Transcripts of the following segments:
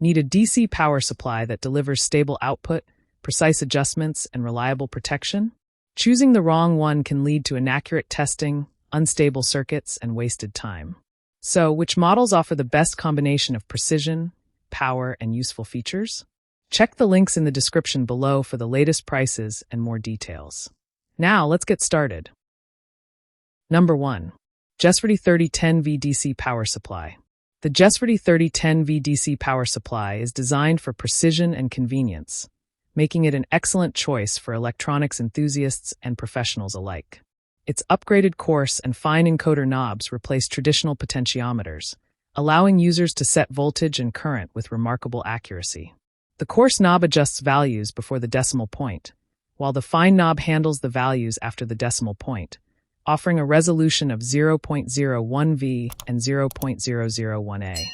Need a DC power supply that delivers stable output, precise adjustments, and reliable protection? Choosing the wrong one can lead to inaccurate testing, unstable circuits, and wasted time. So, which models offer the best combination of precision, power, and useful features? Check the links in the description below for the latest prices and more details. Now, let's get started. Number 1. Jesverty 3010V DC Power Supply. The Jesverty 3010V DC Power Supply is designed for precision and convenience, making it an excellent choice for electronics enthusiasts and professionals alike. Its upgraded coarse and fine encoder knobs replace traditional potentiometers, allowing users to set voltage and current with remarkable accuracy. The coarse knob adjusts values before the decimal point, while the fine knob handles the values after the decimal point, offering a resolution of 0.01V and 0.001A.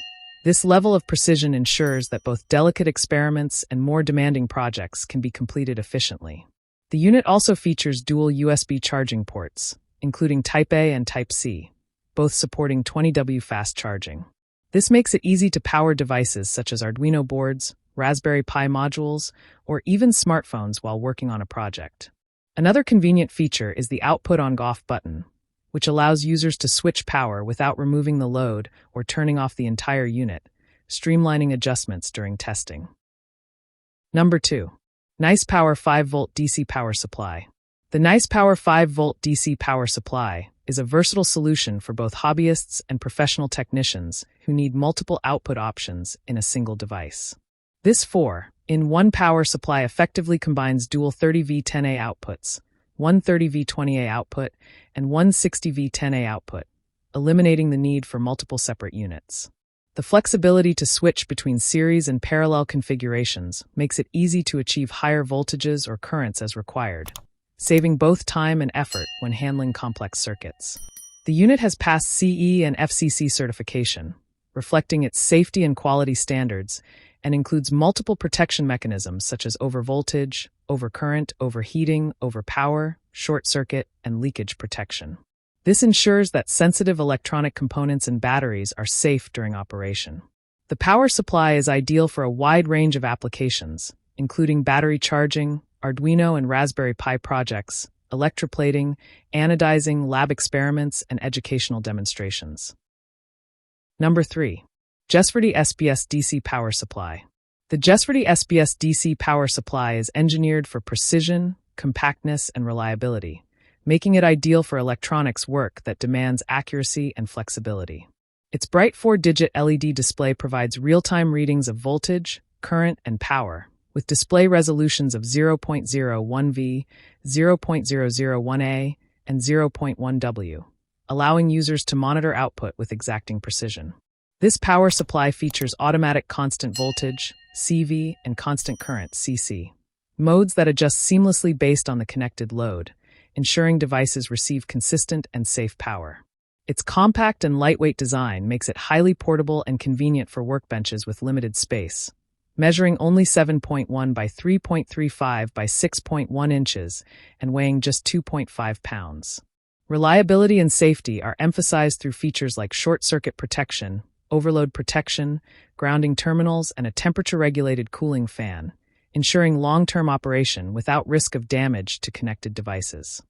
This level of precision ensures that both delicate experiments and more demanding projects can be completed efficiently. The unit also features dual USB charging ports, including Type A and Type C, both supporting 20W fast charging. This makes it easy to power devices such as Arduino boards, Raspberry Pi modules, or even smartphones while working on a project. Another convenient feature is the output on-off button, which allows users to switch power without removing the load or turning off the entire unit, streamlining adjustments during testing. Number 2. Nice Power 5V DC Power Supply. The Nice Power 5V DC Power Supply is a versatile solution for both hobbyists and professional technicians who need multiple output options in a single device. This 4-in-1 power supply effectively combines dual 30V10A outputs, one 30V20A output, and one 60V10A output, eliminating the need for multiple separate units. The flexibility to switch between series and parallel configurations makes it easy to achieve higher voltages or currents as required, saving both time and effort when handling complex circuits. The unit has passed CE and FCC certification, reflecting its safety and quality standards, and includes multiple protection mechanisms such as overvoltage, overcurrent, overheating, overpower, short circuit, and leakage protection. This ensures that sensitive electronic components and batteries are safe during operation. The power supply is ideal for a wide range of applications, including battery charging, Arduino and Raspberry Pi projects, electroplating, anodizing, lab experiments, and educational demonstrations. Number 3. Jesverty SPS DC Power Supply. The Jesverty SPS DC Power Supply is engineered for precision, compactness, and reliability, making it ideal for electronics work that demands accuracy and flexibility. Its bright 4-digit LED display provides real-time readings of voltage, current, and power, with display resolutions of 0.01V, 0.001A, and 0.1W, allowing users to monitor output with exacting precision. This power supply features automatic constant voltage, CV, and constant current, CC, modes that adjust seamlessly based on the connected load, ensuring devices receive consistent and safe power. Its compact and lightweight design makes it highly portable and convenient for workbenches with limited space, measuring only 7.1 by 3.35 by 6.1 inches and weighing just 2.5 pounds. Reliability and safety are emphasized through features like short-circuit protection, overload protection, grounding terminals, and a temperature-regulated cooling fan, ensuring long-term operation without risk of damage to connected devices.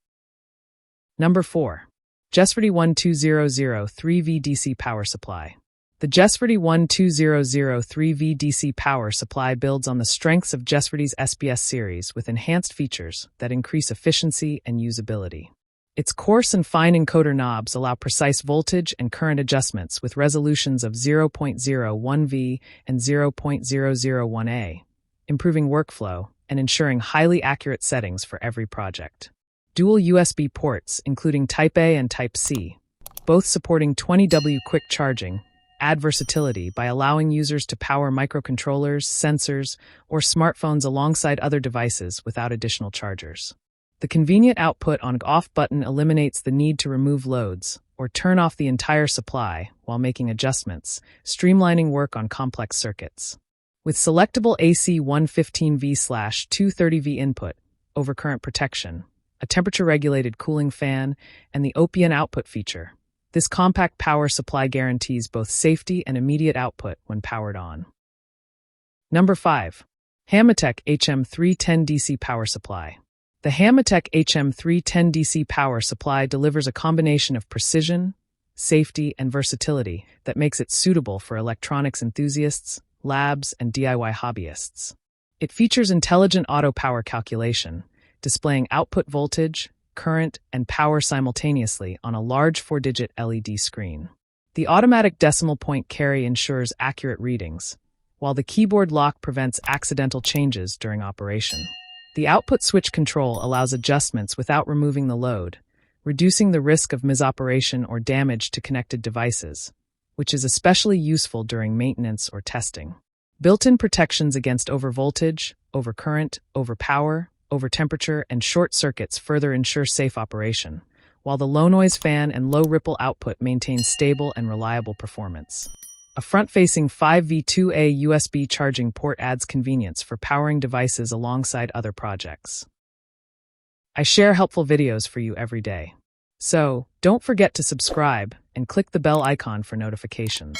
Number 4. Jesverty 12003V DC Power Supply. The Jesverty 12003V DC Power Supply builds on the strengths of Jesverty's SPS series with enhanced features that increase efficiency and usability. Its coarse and fine encoder knobs allow precise voltage and current adjustments with resolutions of 0.01V and 0.001A, improving workflow and ensuring highly accurate settings for every project. Dual USB ports, including Type A and Type C, both supporting 20W quick charging, add versatility by allowing users to power microcontrollers, sensors, or smartphones alongside other devices without additional chargers. The convenient output on-off button eliminates the need to remove loads or turn off the entire supply while making adjustments, streamlining work on complex circuits. With selectable AC 115V/230V input, overcurrent protection, a temperature-regulated cooling fan, and the OPN output feature, this compact power supply guarantees both safety and immediate output when powered on. Number 5. HANMATEK HM310 DC Power Supply. The HANMATEK HM310 DC Power Supply delivers a combination of precision, safety, and versatility that makes it suitable for electronics enthusiasts, labs, and DIY hobbyists. It features intelligent auto power calculation, displaying output voltage, current, and power simultaneously on a large 4-digit LED screen. The automatic decimal point carry ensures accurate readings, while the keyboard lock prevents accidental changes during operation. The output switch control allows adjustments without removing the load, reducing the risk of misoperation or damage to connected devices, which is especially useful during maintenance or testing. Built-in protections against overvoltage, overcurrent, overpower, overtemperature, and short circuits further ensure safe operation, while the low-noise fan and low-ripple output maintain stable and reliable performance. A front-facing 5V2A USB charging port adds convenience for powering devices alongside other projects. I share helpful videos for you every day. So, don't forget to subscribe and click the bell icon for notifications.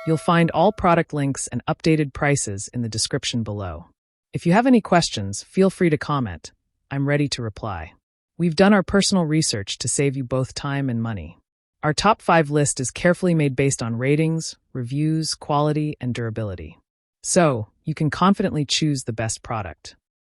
You'll find all product links and updated prices in the description below. If you have any questions, feel free to comment. I'm ready to reply. We've done our personal research to save you both time and money. Our top 5 list is carefully made based on ratings, reviews, quality, and durability. So, you can confidently choose the best product.